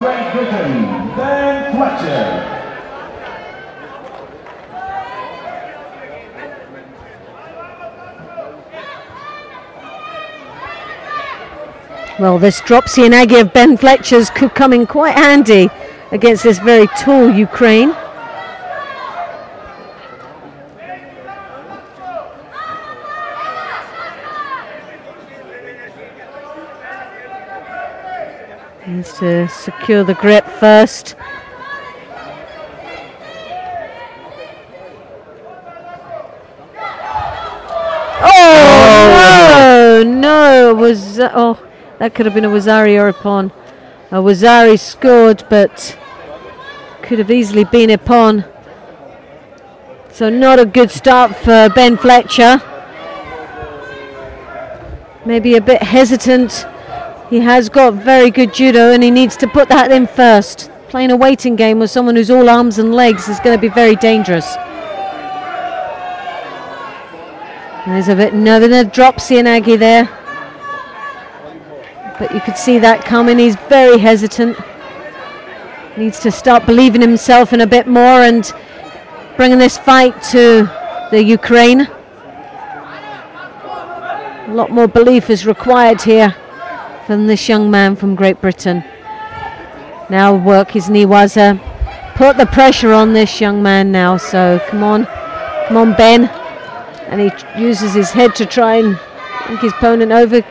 Great Britain, then Fletcher. Well, this dropsy and Aggie of Ben Fletcher's could come in quite handy against this very tall Ukraine. Needs to secure the grip first. Oh, no, was that could have been a Wazari or a pawn. A Wazari scored, but could have easily been a pawn. So not a good start for Ben Fletcher. Maybe a bit hesitant. He has got very good judo and he needs to put that in first. Playing a waiting game with someone who's all arms and legs is going to be very dangerous. There's a bit another dropsy and Aggie there. But you could see that coming. He's very hesitant. Needs to start believing himself in a bit more and bringing this fight to the Ukraine. A lot more belief is required here from this young man from Great Britain. Now work his Niwaza. Put the pressure on this young man now. So come on Ben. And he uses his head to try and knock his opponent over.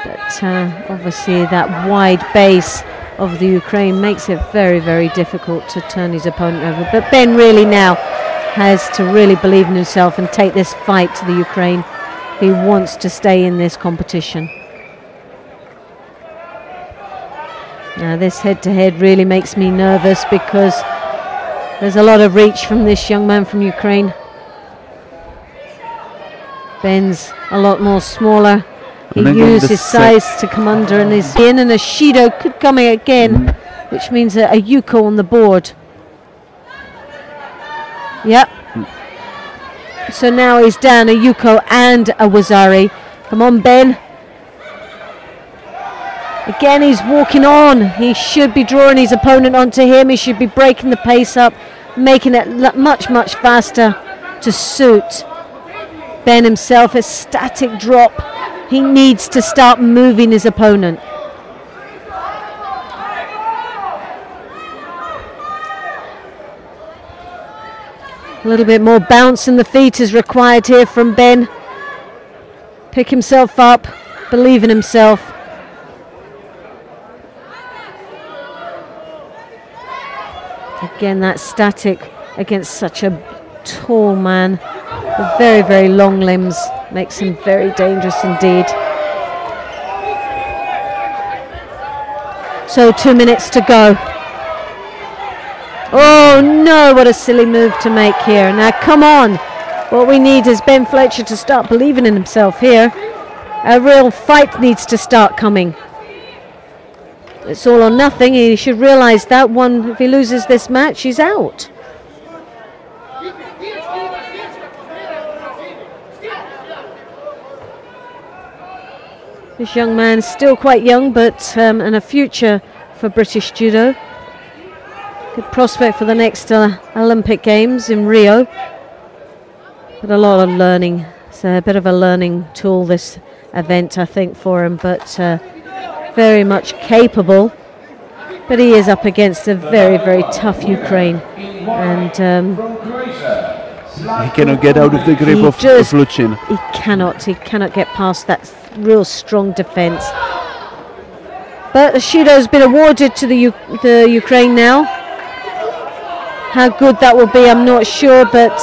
But obviously that wide base of the Ukraine makes it very, very difficult to turn his opponent over. But Ben really now has to really believe in himself and take this fight to the Ukraine if he wants to stay in this competition. Now this head-to-head really makes me nervous because there's a lot of reach from this young man from Ukraine. Ben's a lot more smaller. He used his size to come under and is in, and a Shido could come in again, which means a Yuko on the board. Yep. So now he's down a Yuko and a Wazari. Come on, Ben. Again, he's walking on. He should be drawing his opponent onto him. He should be breaking the pace up, making it much, much faster to suit Ben himself. A static drop. He needs to start moving his opponent. A little bit more bounce in the feet is required here from Ben. Pick himself up, believe in himself. Again, that static against such a tall man with very, very long limbs makes him very dangerous indeed. So 2 minutes to go. Oh no, what a silly move to make here. Now come on. What we need is Ben Fletcher to start believing in himself here. A real fight needs to start coming. It's all or nothing. He should realise that one. If he loses this match, he's out. This young man is still quite young, but and a future for British judo. Good prospect for the next Olympic Games in Rio. But a lot of learning. It's a bit of a learning tool, this event, I think, for him. But very much capable, but he is up against a very, very tough Ukraine, and he cannot get out of the grip of Luchyn. He cannot get past that real strong defense. But the Judo has been awarded to the Ukraine now. How good that will be, I'm not sure, but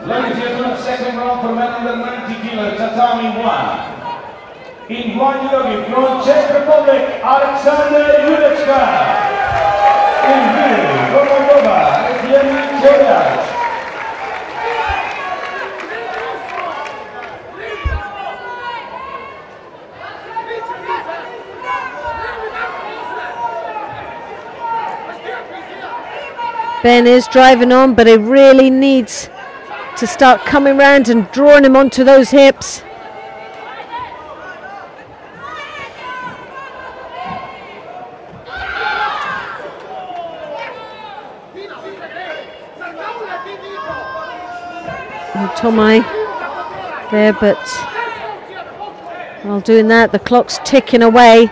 ladies and gentlemen, second round for men under 90 kilo, tatami 1. In one yogi from Czech Republic, Alexander Judo. In blue, from Moldova, Dmytro. Ben is driving on, but he really needs to start coming round and drawing him onto those hips. Tomai there, but while doing that, the clock's ticking away.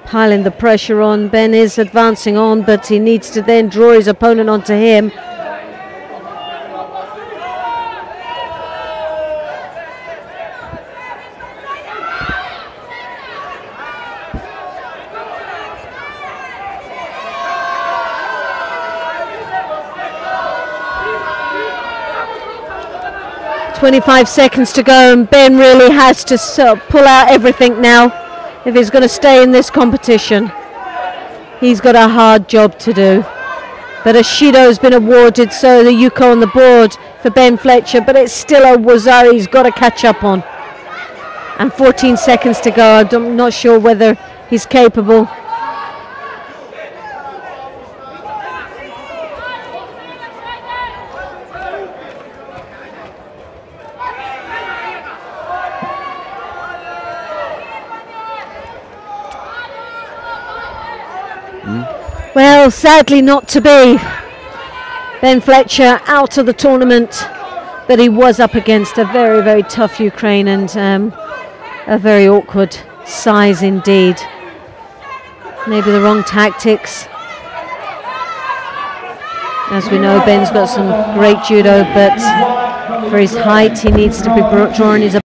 Piling the pressure on. Ben is advancing on, but he needs to then draw his opponent onto him. "25 seconds to go, and Ben really has to pull out everything now if he's going to stay in this competition. He's got a hard job to do. But a Shido has been awarded, so the Yuko on the board for Ben Fletcher, but it's still a Wazari he's got to catch up on. And 14 seconds to go. I'm not sure whether he's capable. Well, sadly not to be. Ben Fletcher out of the tournament, but he was up against a very, very tough Ukraine and a very awkward size indeed. Maybe the wrong tactics. As we know, Ben's got some great judo, but for his height, he needs to be drawing his